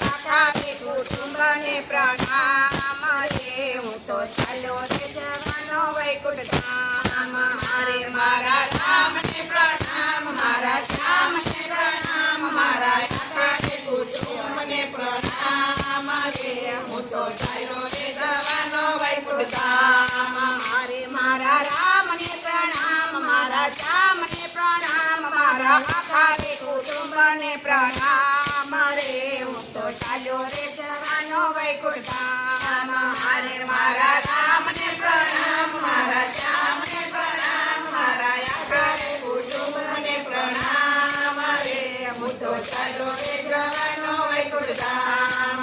આખા કુટુંબને પ્રણામ રે હું તો ચાલ્યો રે જવાનો વૈકુંઠ ધામ મારે મારા રામને પ્રણામ મારા શ્યામને પ્રણામ મારા આખા કુટુંબને પ્રણામ રે હું તો ચાલ્યો રે જવાનો વૈકુંઠ ધામ મારે મારા રામને પ્રણામ મારા શ્યામને પ્રણામ મારા આખા કુટુંબને પ્રણામ રે હું તો ચાલ્યો રે જવાનો વૈકુંઠ ધામ મારે મારા રામને પ્રણામ મારા શ્યામને પ્રણામ મારા આખા કુટુંબને પ્રણામ રે હું તો ચાલ્યો રે જવાનો વૈકુંઠ ધામ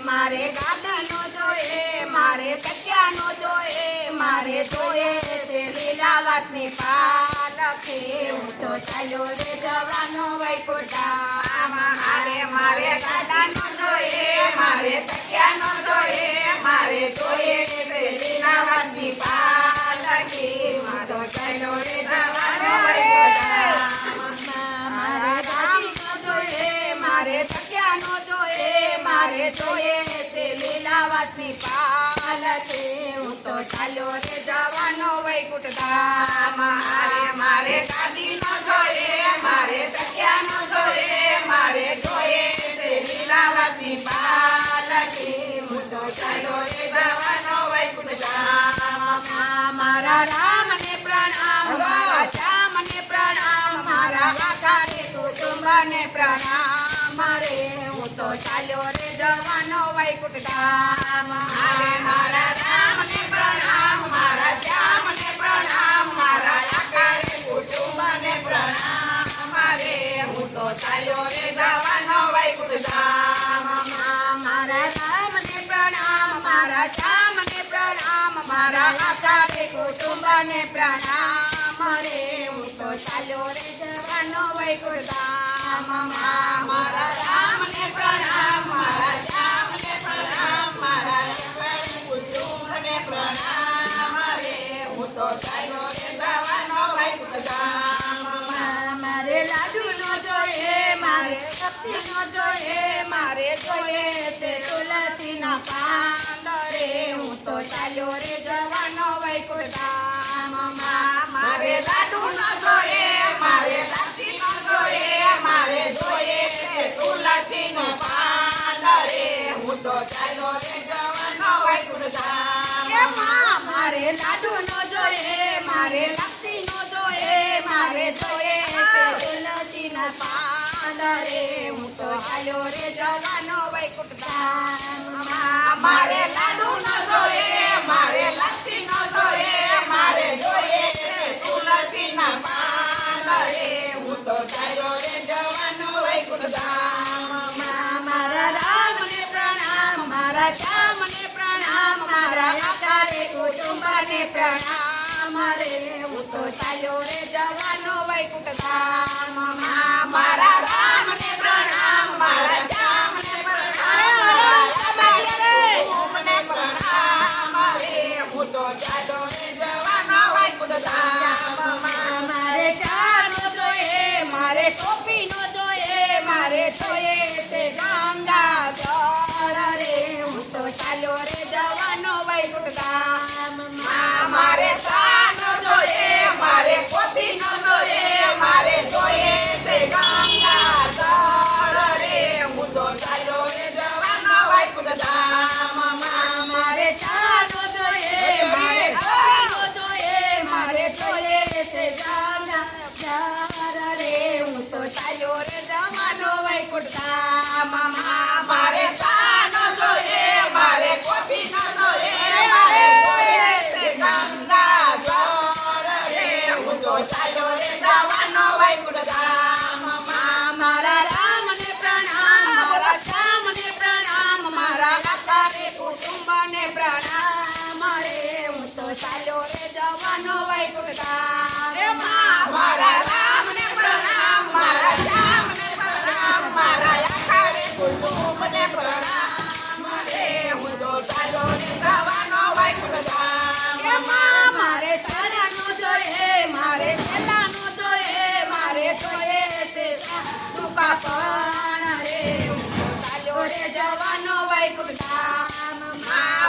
મારે ગાડાનો જોઈએ મારે કચ્યાનો જોઈએ મારે જોઈએ તે લીલાવતની પાલખે હું તો ચાલ્યો રે જવાનો વૈકુંઠ ધામ મારે ગાડાનો જોઈએ મારે કચ્યાનો જોઈએ મારે જોઈએ તે લીલાવતની પાલખે હું તો ચાલ્યો રે જવાનો વૈકુંઠ ધામ મારે ગાડીનો જોઈએ મારે કચ્યાનો જોઈએ મારે જોઈએ તે લીલાવતની પાલખે હું તો ચાલ્યો રે જવાનો વૈકુંઠ ધામ મારે ગાડીનો જોઈએ મારે કચ્યાનો જોઈએ મારે જોઈએ તે લીલાવતની પાલખે હું તો ચાલ્યો રે જવાનો વૈકુંઠ ધામ મારા રામને પ્રણામ મારા શ્યામને પ્રણામ મારા આખા કુટુંબને પ્રણામ રે હું તો ચાલ્યો રે જવાનો વૈકુંઠ ધામ મારા રામને પ્રણામ મારા શ્યામને પ્રણામ મારા આખા કુટુંબને પ્રણામ રે હું તો ચાલ્યો રે જવાનો વૈકુંઠ ધામ મારા રામને પ્રણામ મારા શ્યામને પ્રણામ મારા આખા કુટુંબને પ્રણામ રે હું તો ચાલ્યો રે જવાનો વૈકુંઠ ધામ મારા રામને પ્રણામ મારા શ્યામને પ્રણામ મારા આખા કુટુંબને પ્રણામ રે હું તો ચાલ્યો રે જવાનો વૈકુંઠ ધામ મારે લાડુનો જોઈએ મારે શક્તિનો જોઈએ મારે જોઈએ તે તુલસીના પાન રે હું તો ચાલ્યો રે જવાનો વૈકુંઠ ધામ મારે લાડુનો જોઈએ મારે લાડીનો જોઈએ મારે જોઈએ તે તુલસીના પાન રે હું તો ચાલ્યો રે જવાનો વૈકુંઠ ધામ મારે લાડુનો જોઈએ મારે લાડીનો જોઈએ મારે જોઈએ તે તુલસીના પાન રે હું તો ચાલ્યો રે જવાનો વૈકુંઠ ધામ મારે લાડુનો જોઈએ મારે લાડીનો જોઈએ મારે જોઈએ તે તુલસીના પાન રે હું તો ચાલ્યો રે જવાનો વૈકુંઠ ધામ મારા રામને પ્રણામ મારા શ્યામને પ્રણામ મારા આખા કુટુંબને પ્રણામ રે હું તો ચાલ્યો રે જવાનો વૈકુંઠ ધામ મારા રામને પ્રણામ મારા શ્યામને પ્રણામ મારા કુટુંબને પ્રણામ રે હું તો ચાલ્યો રે જવાનો વૈકુંઠ ધામ મારે ચાનો જોઈએ મારે ટોપીનો જોઈએ મારે જોઈએ તે ગંગા જળ રે હું તો ચાલ્યો રે જવાનો વૈકુંઠ ધામ મારે ચાનો જોઈએ મારે કોફીનો જોઈએ મારે જોઈએ તે ગંગા જળ રે હું તો ચાલ્યો રે જવાનો વૈકુંઠ ધામ મારે ચાનો જોઈએ મારે કોફીનો જોઈએ મારે જોઈએ તે ગંગા જળ રે હું તો ચાલ્યો રે જવાનો વૈકુંઠ ધામ મારે ચાનો જોઈએ મારે કોફીનો જોઈએ મારે જોઈએ તે ગંગા જળ રે હું તો ચાલ્યો રે જવાનો વૈકુંઠ ધામ મારા રામને પ્રણામ મારા શ્યામને પ્રણામ મારા આખા કુટુંબને પ્રણામ રે હું તો ચાલ્યો રે જવાનો વૈકુંઠ ધામ મારા રામને પ્રણામ મારા શ્યામને પ્રણામ મારા આખા કુટુંબને પ્રણામ રે હું તો ચાલ્યો રે જવાનો વૈકુંઠ ધામ મારે સારાનો જોઈએ મારે પહેલાનો જોઈએ મારે જોઈએ તે સુકા પણ રે હું તો ચાલ્યો રે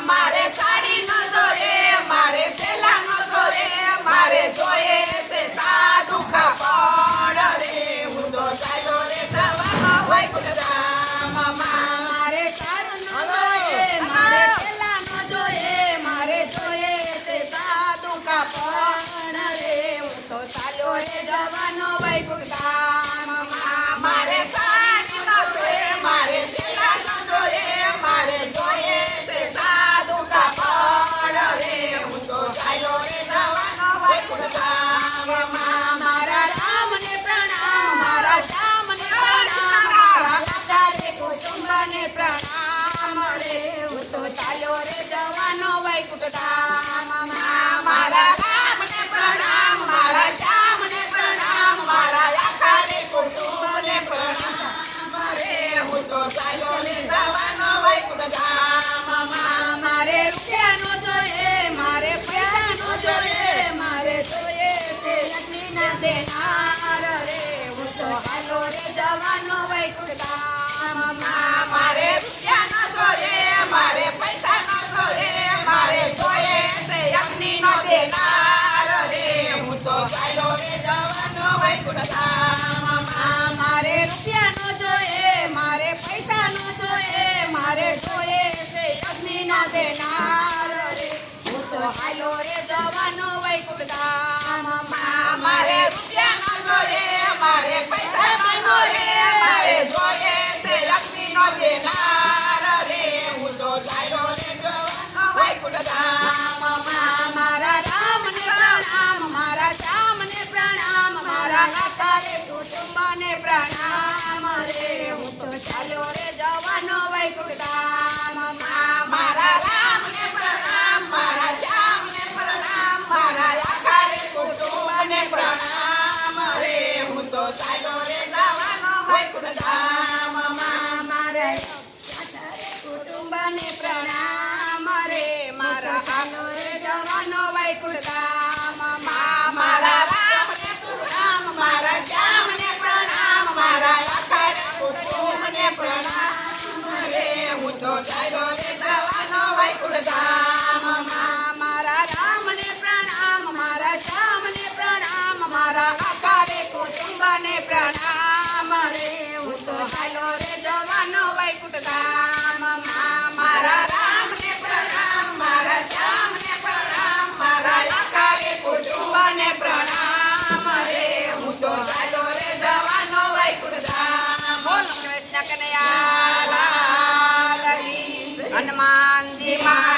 મારે સાડી ન જોઈએ મારે પેલા ન જોઈએ મારે જોઈએ તે સાધુ કાપડ રે હું તો ચાલ્યો રે જવાનો વૈકુંઠ ધામમાં મારે સાડી ન જોઈએ મારે પેલા ન જોઈએ મારે જોઈએ તે સાધુ કાપડ રે હું તો ચાલ્યો રે જવાનો વૈકુંઠ ધામમાં મારે સાડી ન જોઈએ મારે પેલા ન જોઈએ મારે જોઈએ તે સાધુ કાપડ રે હું તો ચાલ્યો રે જવાનો વૈકુંઠ ધામમાં મારા રામને પ્રણામ મારા શ્યામને પ્રણામ મારા આચાર્ય કુટુંબને પ્રણામ રે હું તો ચાલ્યો રે જવાનો વૈકુંઠ ધામમાં મારા રામને પ્રણામ મારા શ્યામને પ્રણામ મારા આચાર્ય કુટુંબને પ્રણામ રે હું તો ચાલ્યો રે જવાનો વૈકુંઠ ધામમાં મારે રૂપિયાનો જોઈએ મારે પૈસાનો જોઈએ મારે જોઈએ તે લક્ષ્મીના દેનાર રે હું તો હાલો રે જવાનો વૈકુંઠ ધામમાં મારે રૂપિયાનો જોઈએ મારે પૈસાનો જોઈએ મારે જોઈએ તે અગ્નિનો દેનાર રે હું તો હાલો રે જવાનો વૈકુંઠ ધામમાં મારે રૂપિયાનો જોઈએ મારે પૈસાનો જોઈએ મારે જોઈએ તે અગ્નિનો દેનાર રે હું તો હાલો રે જવાનો વૈકુંઠ ધામમાં મારે રૂપિયાનો જોઈએ મારે પૈસાનો જોઈએ મારે જોઈએ તે અગ્નિનો દેનાર રે હું તો હાલો રે જવાનો વૈકુંઠ ધામમાં મારા રામને પ્રણામ મારા શ્યામને પ્રણામ મારા આચાર્ય કુટુંબને પ્રણામ રે હું તો ચાલ્યો રે જવાનો વૈકુંઠ ધામમાં મારા રામને પ્રણામ મારા શ્યામને પ્રણામ મારા આચાર્ય કુટુંબને પ્રણામ રે હું તો ચાલ્યો રે જવાનો વૈકુંઠ ધામમાં મારા આચાર્ય કુટુંબને પ્રણામ રે મારા હાલો રે જવાનો વૈકુંઠ ધામમાં મારા રામને પ્રણામ મારા શ્યામને પ્રણામ મારા આચાર્ય કુટુંબને પ્રણામ રે હું તો ચાલ્યો રે જવાનો વૈકુંઠ ધામમાં મારા રામને પ્રણામ મારા શ્યામને પ્રણામ મારા આચાર્ય કુટુંબને પ્રણામ રે હું તો હાલો રે જવાનો વૈકુંઠ ધામમાં મારા રામને પ્રણામ મારા શ્યામને પ્રણામ મારા આચાર્ય કુટુંબને પ્રણામ રે હું તો હાલો રે જવાનો વૈકુંઠ ધામ બોલો કૃષ્ણ કનૈયા લાલ કી હનુમાનજી મહારાજ